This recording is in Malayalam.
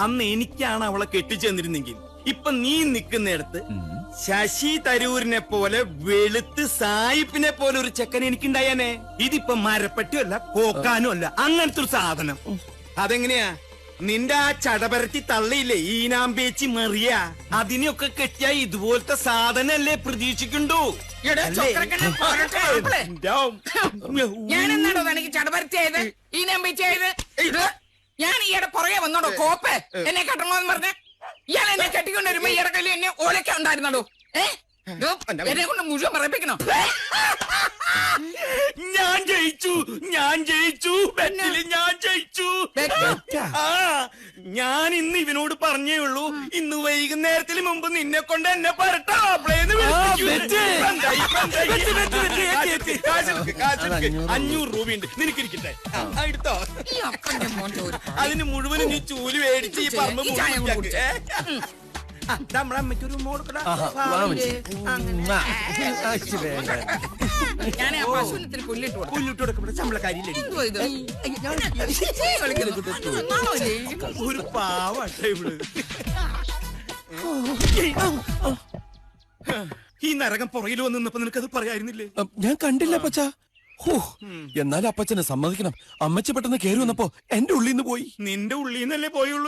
അന്ന് എനിക്കാണ് അവളെ കെട്ടിച്ചെന്നിരുന്നെങ്കിൽ ഇപ്പൊ നീ നിൽക്കുന്നിടത്ത് ശശി തരൂരിനെ പോലെ വെളുത്ത് സായിപ്പിനെ പോലെ ഒരു ചെക്കൻ എനിക്കുണ്ടായാനേ. ഇതിപ്പോ മരപ്പറ്റിയല്ല കോക്കാനും അല്ല, അങ്ങനത്തെ ഒരു സാധനം. അതെങ്ങനെയാ? നിന്റെ ആ ചടപരത്തി തള്ളിയില്ലേ ഈനാമ്പേച്ചി മറിയ, അതിനെയൊക്കെ കെട്ടിയ ഇതുപോലത്തെ സാധനല്ലേ പ്രതീക്ഷിക്കണ്ടു. ഞാനെന്നാടോ തനിക്ക് ചടപരത്തിയായത് ഈനാമ്പേച്ചിയായത്? ഞാൻ ഈയുടെ പുറകെ വന്നോടോ കോപ്പ് എന്നെ കെട്ടണോന്ന് പറഞ്ഞ ഇയാൾ എന്നെ കെട്ടിക്കൊണ്ട് വരുമ്പോ ഈയുടെ കയ്യിൽ എന്നെ ഓലക്ക ഉണ്ടായിരുന്നോ? എന്നെ കൊണ്ട് മുഴുവൻ പറയിപ്പിക്കണോ? ഞാൻ ജയിച്ചു, ഞാൻ ജയിച്ചു, ബെറ്റില് ഞാൻ ജയിച്ചു. ആ, ഞാൻ ഇന്ന് ഇവനോട് പറഞ്ഞേ ഉള്ളൂ, ഇന്ന് വൈകുന്നേരത്തിന് മുമ്പ് നിന്നെ കൊണ്ട് എന്നെ പറട്ടാ 500 രൂപയുണ്ട്, നിനക്കിരിക്കട്ടെ, എടുത്തോ. അതിന് മുഴുവനും നീ ചൂല് മേടിച്ച് ഈ പറമ്പ് നമ്മളെ അമ്മയ്ക്കൊരു മോടുക്കട. ഞാൻ ആ പശുവിനത്തിൽ പുല്ലിട്ട് പുല്ലിട്ട് കൊടുക്കപ്പെട്ട ശമ്പളക്കാരിയില്ലേ ഒരു പാവട്ട ഇവള്. ഈ നരകം പുറകിൽ വന്ന് നിന്നപ്പോ നിനക്കത് പറയായിരുന്നില്ലേ? ഞാൻ കണ്ടില്ല അപ്പച്ച. എന്നാലും അപ്പച്ചനെ സമ്മതിക്കണം, അമ്മച്ച പെട്ടെന്ന് കേറി വന്നപ്പോ എന്റെ ഉള്ളിൽ നിന്ന് പോയി. നിന്റെ ഉള്ളിൽ നിന്നല്ലേ പോയുള്ളൂ.